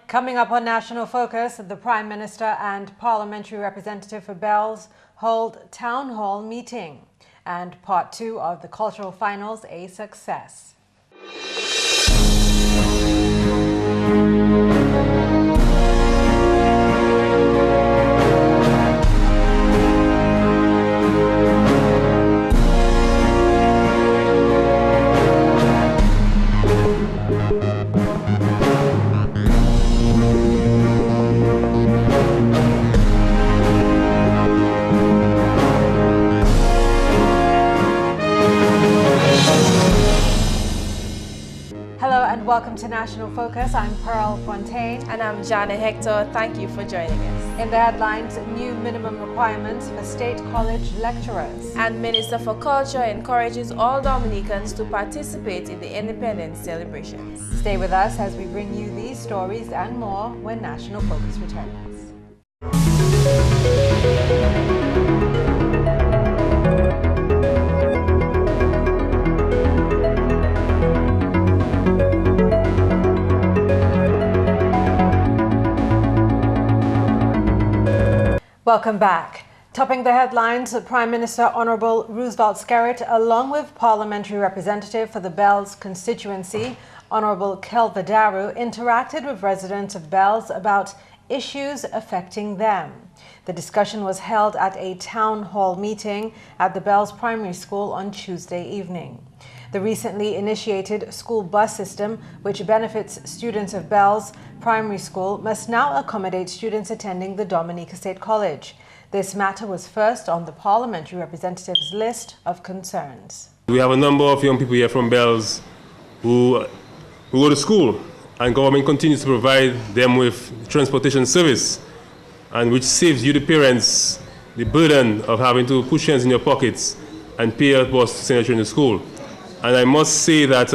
Coming up on National Focus, the Prime Minister and Parliamentary Representative for Bells hold town hall meeting, and part 2 of the cultural finals a success. Welcome to National Focus. I'm Fontaine. And I'm Jarna Hector. Thank you for joining us. In the headlines, new minimum requirements for state college lecturers. And Minister for Culture encourages all Dominicans to participate in the independence celebrations. Stay with us as we bring you these stories and more when National Focus returns. Welcome back. Topping the headlines, Prime Minister Honourable Roosevelt Skerrit, along with Parliamentary Representative for the Bells constituency, Honourable Kelvadaru, interacted with residents of Bells about issues affecting them. The discussion was held at a town hall meeting at the Bells Primary School on Tuesday evening. The recently initiated school bus system, which benefits students of Bells Primary School, must now accommodate students attending the Dominica State College. This matter was first on the parliamentary representatives' list of concerns. We have a number of young people here from Bells who go to school, and government continues to provide them with transportation service, and which saves you, the parents, the burden of having to push hands in your pockets and pay a bus to send your children to school. And I must say that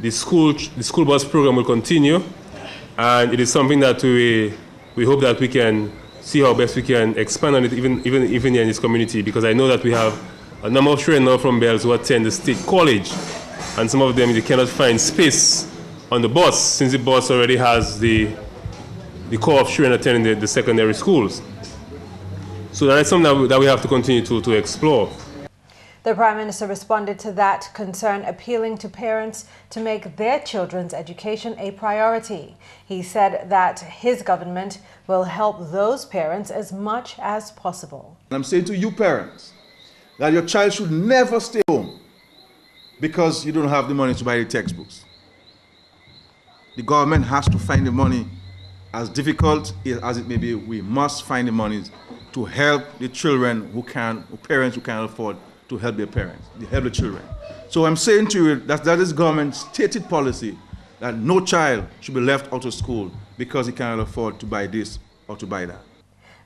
the school bus program will continue, and it is something that we hope that we can see how best we can expand on it even here in this community, because I know that we have a number of children now from Bells who attend the state college, and some of them they cannot find space on the bus since the bus already has the core of children attending the secondary schools. So that is something that we have to continue to explore. The Prime Minister responded to that concern, appealing to parents to make their children's education a priority. He said that his government will help those parents as much as possible. I'm saying to you parents that your child should never stay home because you don't have the money to buy the textbooks. The government has to find the money. As difficult as it may be, we must find the money to help the children parents who can't afford to help their parents, to help the children. So I'm saying to you that is government's stated policy that no child should be left out of school because he cannot afford to buy this or to buy that.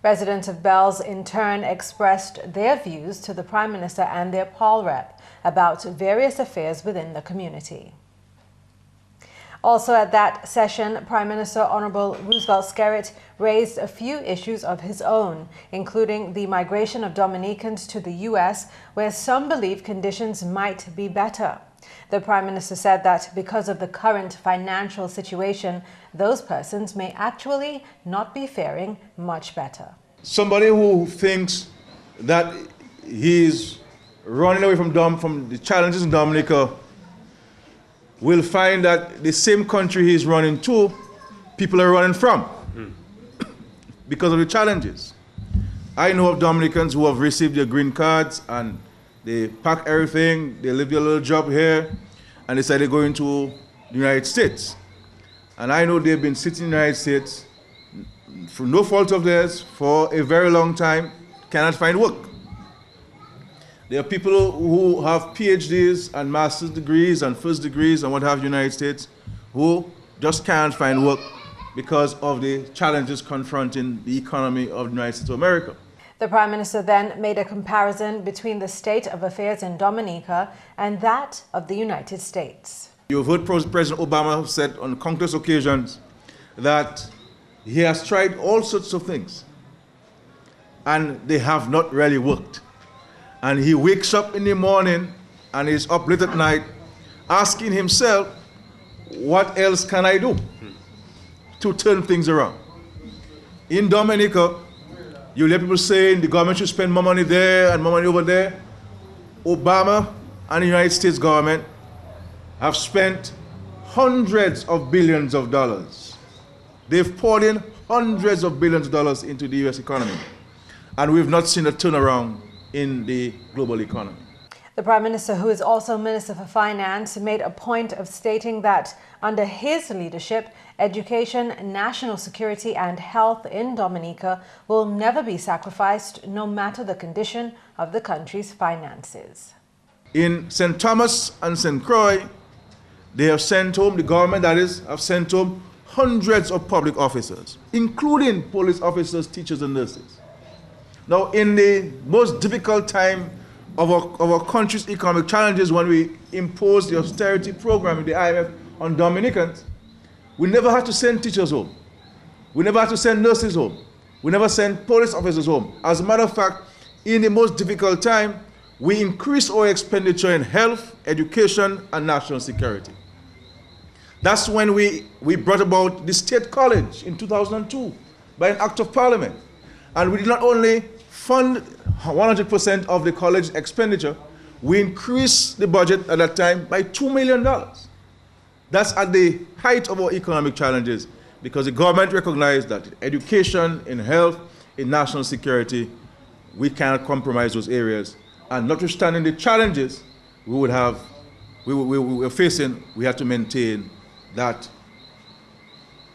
Residents of Bells in turn expressed their views to the Prime Minister and their Pol Rep about various affairs within the community. Also at that session, Prime Minister Honourable Roosevelt Skerrit raised a few issues of his own, including the migration of Dominicans to the U.S., where some believe conditions might be better. The Prime Minister said that because of the current financial situation, those persons may actually not be faring much better. Somebody who thinks that he's running away from the challenges in Dominica will find that the same country he's running to, people are running from because of the challenges. I know of Dominicans who have received their green cards and they pack everything, they leave their little job here, and they say they're going to the United States. And I know they've been sitting in the United States for no fault of theirs for a very long time, cannot find work. There are people who have PhDs and master's degrees and first degrees and what have you in the United States who just can't find work because of the challenges confronting the economy of the United States of America. The Prime Minister then made a comparison between the state of affairs in Dominica and that of the United States. You've heard President Obama have said on countless occasions that he has tried all sorts of things and they have not really worked. And he wakes up in the morning and is up late at night asking himself, what else can I do? to turn things around. In Dominica, you hear people saying the government should spend more money there and more money over there. Obama and the United States government have spent hundreds of billions of dollars. They've poured in hundreds of billions of dollars into the US economy. And we've not seen a turnaround in the global economy. The Prime Minister, who is also Minister for Finance, made a point of stating that under his leadership, education, national security and health in Dominica will never be sacrificed, no matter the condition of the country's finances. In St. Thomas and St. Croix, they have sent home, the government that is, have sent home hundreds of public officers, including police officers, teachers and nurses. Now, in the most difficult time of our country's economic challenges, when we imposed the austerity program in the IMF on Dominicans, we never had to send teachers home. We never had to send nurses home. We never sent police officers home. As a matter of fact, in the most difficult time, we increased our expenditure in health, education, and national security. That's when we brought about the State College in 2002 by an act of parliament. And we did not only fund 100% of the college expenditure, we increased the budget at that time by $2 million. That's at the height of our economic challenges, because the government recognized that in education, in health, in national security, we cannot compromise those areas. And notwithstanding the challenges we were facing, we had to maintain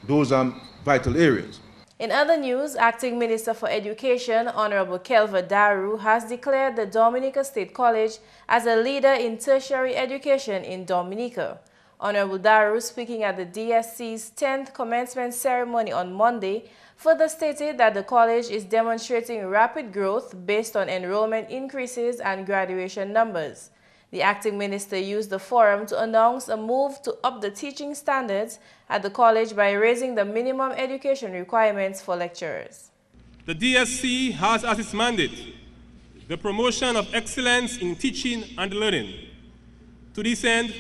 those vital areas. In other news, Acting Minister for Education, Honorable Kelva Daru, has declared the Dominica State College as a leader in tertiary education in Dominica. Honorable Daru, speaking at the DSC's 10th commencement ceremony on Monday, further stated that the college is demonstrating rapid growth based on enrollment increases and graduation numbers. The acting minister used the forum to announce a move to up the teaching standards at the college by raising the minimum education requirements for lecturers. The DSC has as its mandate the promotion of excellence in teaching and learning. To this end,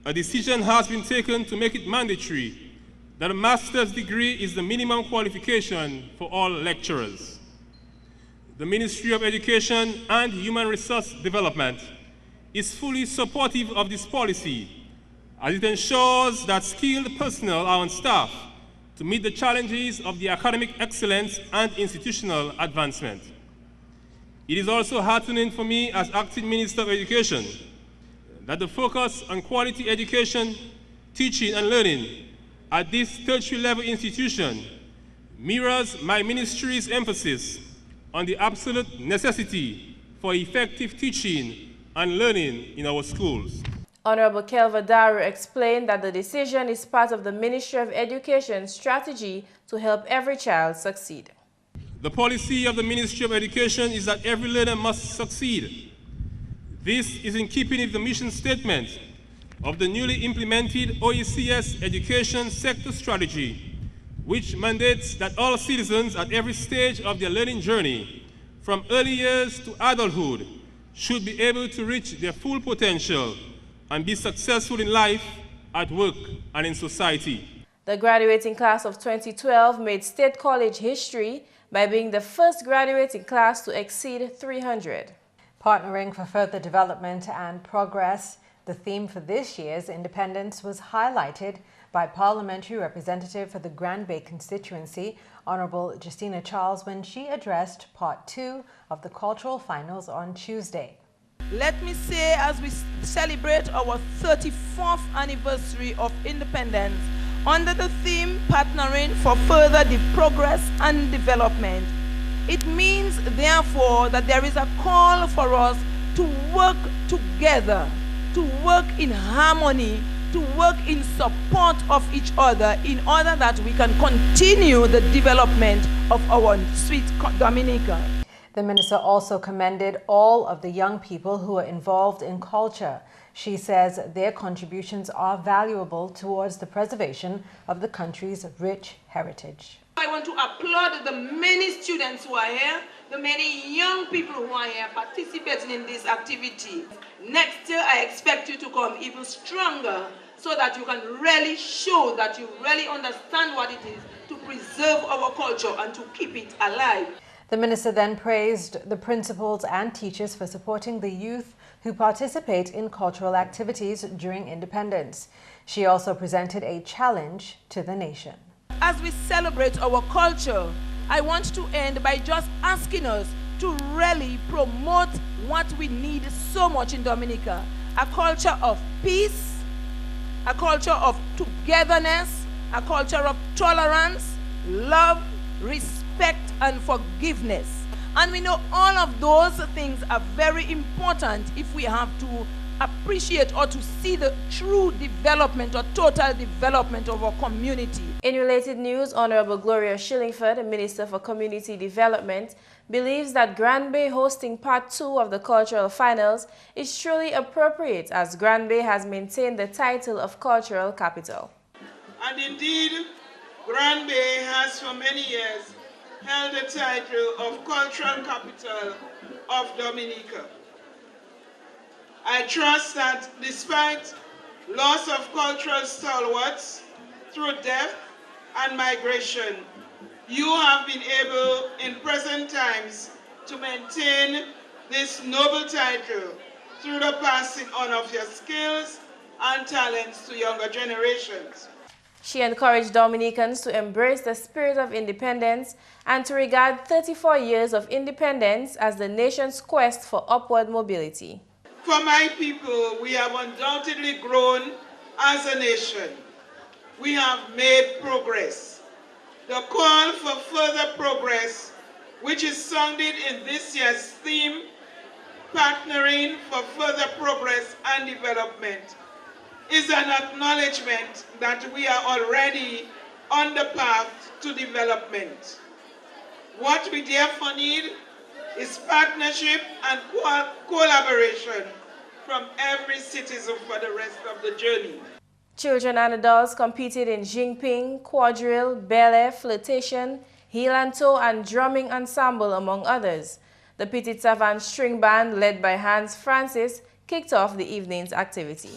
a decision has been taken to make it mandatory that a master's degree is the minimum qualification for all lecturers. The Ministry of Education and Human Resource Development is fully supportive of this policy, as it ensures that skilled personnel are on staff to meet the challenges of the academic excellence and institutional advancement. It is also heartening for me as Acting Minister of Education that the focus on quality education, teaching and learning at this tertiary level institution mirrors my ministry's emphasis on the absolute necessity for effective teaching and learning in our schools. Honorable Kelva Daru explained that the decision is part of the Ministry of Education's strategy to help every child succeed. The policy of the Ministry of Education is that every learner must succeed. This is in keeping with the mission statement of the newly implemented OECS Education Sector Strategy, which mandates that all citizens at every stage of their learning journey, from early years to adulthood, should be able to reach their full potential and be successful in life, at work, and in society. The graduating class of 2012 made State College history by being the first graduating class to exceed 300. Partnering for further development and progress, the theme for this year's Independence was highlighted by Parliamentary Representative for the Grand Bay constituency, Honorable Justina Charles, when she addressed Part 2 of the Cultural Finals on Tuesday. Let me say, as we celebrate our 34th anniversary of independence, under the theme Partnering for Further Progress and Development, it means, therefore, that there is a call for us to work together, to work in harmony, to work in support of each other in order that we can continue the development of our sweet Dominica. The minister also commended all of the young people who are involved in culture. She says their contributions are valuable towards the preservation of the country's rich heritage. I want to applaud the many students who are here, the many young people who are here participating in this activity. Next year, I expect you to come even stronger so that you can really show that you really understand what it is to preserve our culture and to keep it alive. The minister then praised the principals and teachers for supporting the youth who participate in cultural activities during independence. She also presented a challenge to the nation. As we celebrate our culture, I want to end by just asking us to really promote what we need so much in Dominica: a culture of peace, a culture of togetherness, a culture of tolerance, love, respect, and forgiveness. And we know all of those things are very important if we have to appreciate or to see the true development or total development of our community. In related news, Honorable Gloria Shillingford, Minister for Community Development, believes that Grand Bay hosting Part 2 of the Cultural Finals is truly appropriate, as Grand Bay has maintained the title of Cultural Capital. And indeed, Grand Bay has for many years held the title of Cultural Capital of Dominica. I trust that despite loss of cultural stalwarts through death and migration, you have been able in present times to maintain this noble title through the passing on of your skills and talents to younger generations. She encouraged Dominicans to embrace the spirit of independence and to regard 34 years of independence as the nation's quest for upward mobility. For my people, we have undoubtedly grown as a nation. We have made progress. The call for further progress, which is sounded in this year's theme, Partnering for Further Progress and Development, is an acknowledgement that we are already on the path to development. What we therefore need is partnership and collaboration from every citizen for the rest of the journey. Children and adults competed in jingping, quadrille, ballet, flirtation, heel and toe, and drumming ensemble, among others. The Petit Savant String Band, led by Hans Francis, kicked off the evening's activity.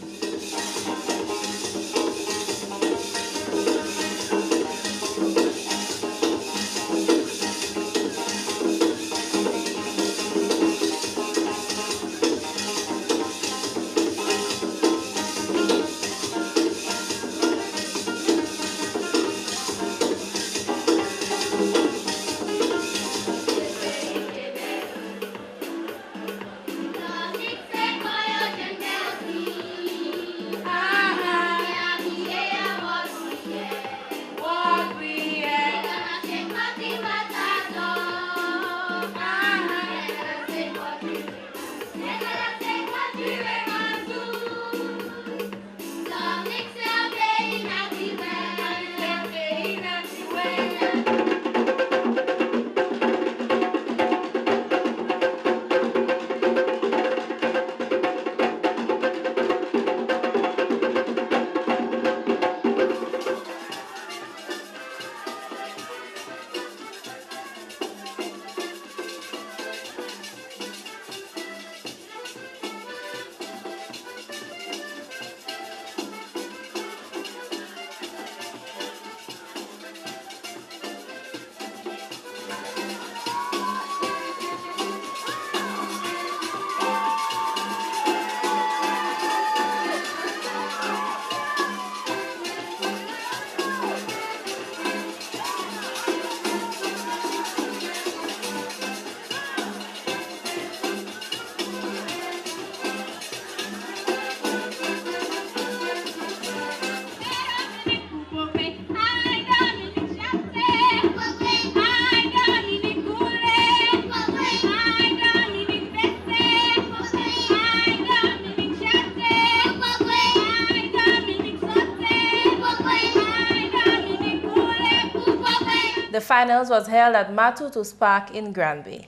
The finals was held at Matutus Park in Grand Bay.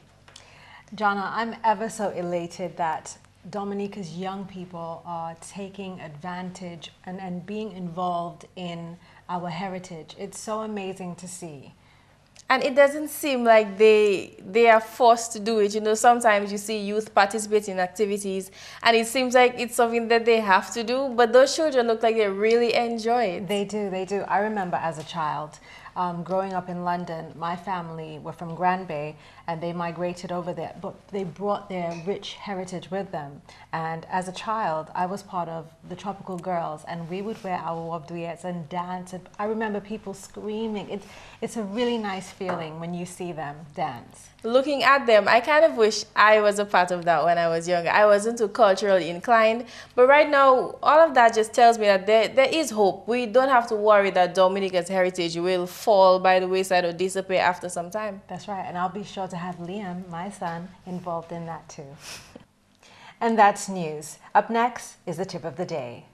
Jarna, I'm ever so elated that Dominica's young people are taking advantage and being involved in our heritage. It's so amazing to see. And it doesn't seem like they are forced to do it. You know, sometimes you see youth participate in activities and it seems like it's something that they have to do, but those children look like they really enjoy it. They do, they do. I remember as a child, growing up in London, my family were from Grand Bay and they migrated over there, but they brought their rich heritage with them. And as a child, I was part of the Tropical Girls and we would wear our wabdouillettes and dance. And I remember people screaming. It's a really nice feeling when you see them dance. Looking at them, I kind of wish I was a part of that when I was younger. I wasn't too culturally inclined, but right now, all of that just tells me that there is hope. We don't have to worry that Dominica's heritage will fall by the wayside or disappear after some time. That's right, and I'll be sure to have Liam, my son, involved in that too. And that's news. Up next is the tip of the day.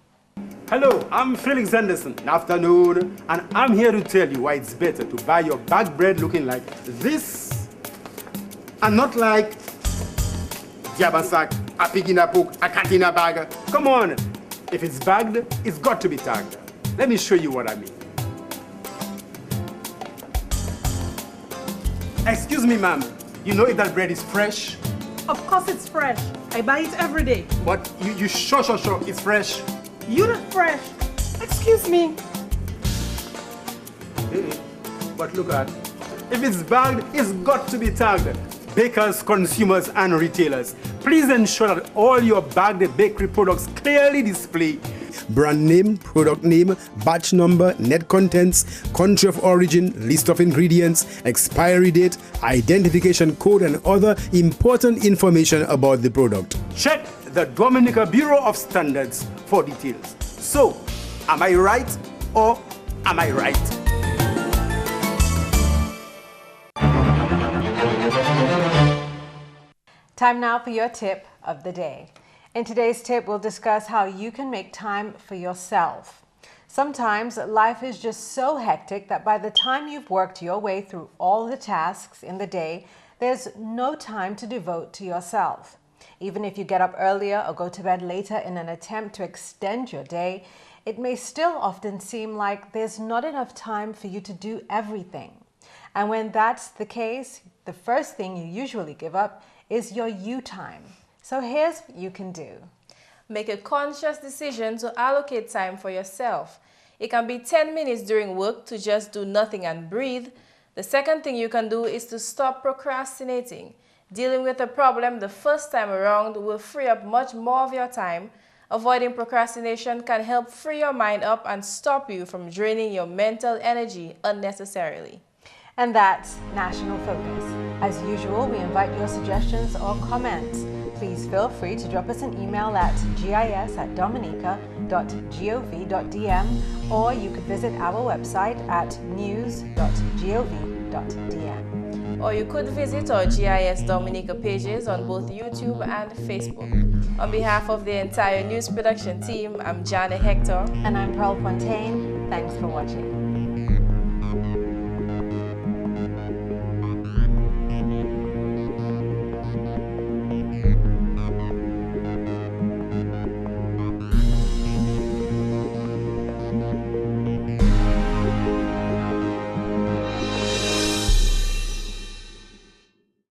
Hello, I'm Felix Anderson. Good afternoon, and I'm here to tell you why it's better to buy your bag bread looking like this and not like Jabasak, a pig in a book, a cat in a bag. Come on, if it's bagged, it's got to be tagged. Let me show you what I mean. Excuse me, ma'am. You know if that bread is fresh? Of course it's fresh. I buy it every day. But you sure it's fresh? You look fresh. Excuse me. Hey, but look at, if it's bagged, it's got to be tagged. Bakers, consumers, and retailers, please ensure that all your bagged bakery products clearly display brand name, product name, batch number, net contents, country of origin, list of ingredients, expiry date, identification code, and other important information about the product. Check the Dominica Bureau of Standards for details. So, am I right or am I right? Time now for your tip of the day. In today's tip, we'll discuss how you can make time for yourself. Sometimes life is just so hectic that by the time you've worked your way through all the tasks in the day, there's no time to devote to yourself. Even if you get up earlier or go to bed later in an attempt to extend your day, it may still often seem like there's not enough time for you to do everything. And when that's the case, the first thing you usually give up is your you time. So here's what you can do. Make a conscious decision to allocate time for yourself. It can be 10 minutes during work to just do nothing and breathe. The second thing you can do is to stop procrastinating. Dealing with a problem the first time around will free up much more of your time. Avoiding procrastination can help free your mind up and stop you from draining your mental energy unnecessarily. And that's National Focus. As usual, we invite your suggestions or comments. Please feel free to drop us an email at gis@dominica.gov.dm, or you could visit our website at news.gov.dm. Or you could visit our GIS Dominica pages on both YouTube and Facebook. On behalf of the entire news production team, I'm Jarna Hector. And I'm Fontaine. Thanks for watching.